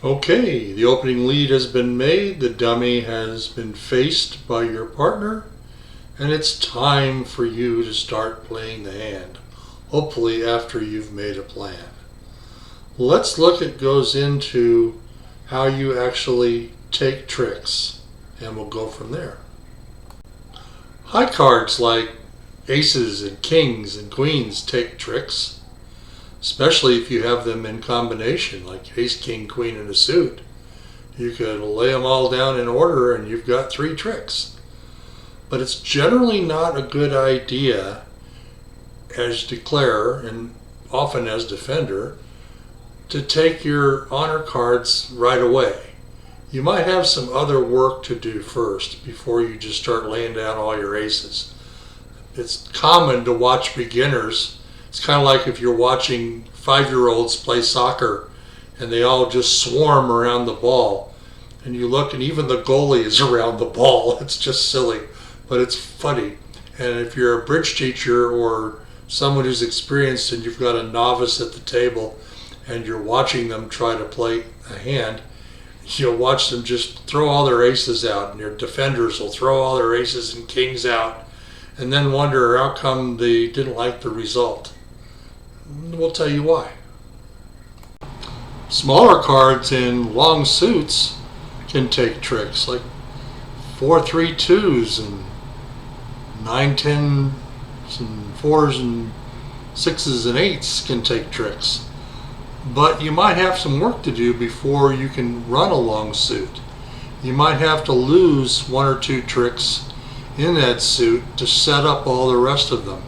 Okay, the opening lead has been made, the dummy has been faced by your partner, and it's time for you to start playing the hand, hopefully after you've made a plan. Let's look at goes into how you actually take tricks, and we'll go from there. High cards like aces and kings and queens take tricks, especially if you have them in combination, like ace, king, queen, and a suit. You could lay them all down in order and you've got 3 tricks. But it's generally not a good idea as declarer, and often as defender, to take your honor cards right away. You might have some other work to do first before you just start laying down all your aces. It's common to watch beginners. It's kind of like if you're watching 5-year-olds play soccer and they all just swarm around the ball, and you look and even the goalie is around the ball. It's just silly, but it's funny. And if you're a bridge teacher or someone who's experienced and you've got a novice at the table and you're watching them try to play a hand, you'll watch them just throw all their aces out, and your defenders will throw all their aces and kings out and then wonder how come they didn't like the result. We'll tell you why. Smaller cards in long suits can take tricks, like 4-3-2s and 9-10s and 4s and 6s and 8s can take tricks. But you might have some work to do before you can run a long suit. You might have to lose 1 or 2 tricks in that suit to set up all the rest of them.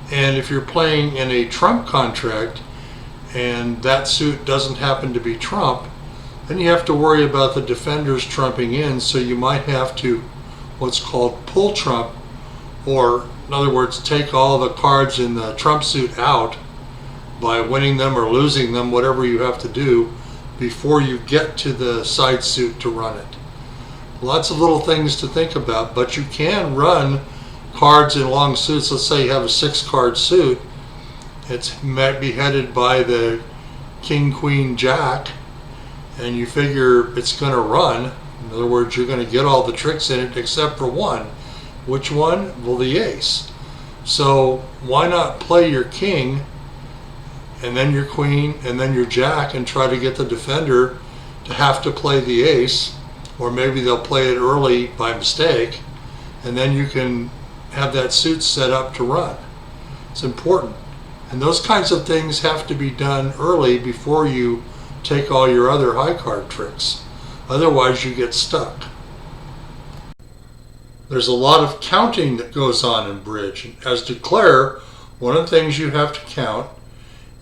And if you're playing in a trump contract and that suit doesn't happen to be trump, then you have to worry about the defenders trumping in, so you might have to what's called pull trump, or in other words, take all the cards in the trump suit out by winning them or losing them, whatever you have to do, before you get to the side suit to run it. Lots of little things to think about, but you can run cards in long suits. Let's say you have a 6-card suit. It might be headed by the king, queen, jack, and you figure it's going to run. In other words, you're going to get all the tricks in it except for one. Which one? Well, the ace. So why not play your king and then your queen and then your jack and try to get the defender to have to play the ace, or maybe they'll play it early by mistake, and then you can have that suit set up to run. It's important. And those kinds of things have to be done early before you take all your other high card tricks. Otherwise you get stuck. There's a lot of counting that goes on in bridge. As declarer, one of the things you have to count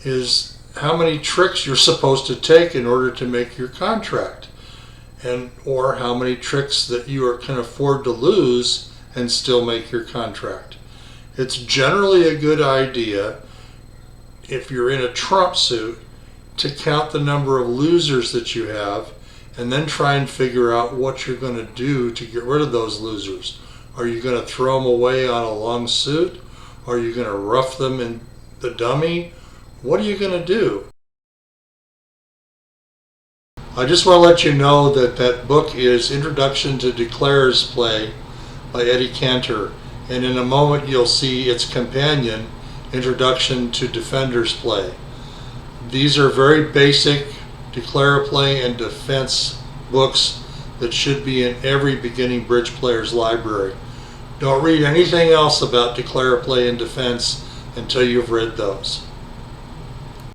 is how many tricks you're supposed to take in order to make your contract, and or how many tricks that you can afford to lose and still make your contract. It's generally a good idea, if you're in a trump suit, to count the number of losers that you have and then try and figure out what you're going to do to get rid of those losers. Are you going to throw them away on a long suit? Are you going to rough them in the dummy? What are you going to do? I just want to let you know that that book is Introduction to Declarer's Play by Eddie Kantar, and in a moment you'll see its companion, Introduction to Defender's Play. These are very basic declarer play and defense books that should be in every beginning bridge player's library. Don't read anything else about declarer play and defense until you've read those.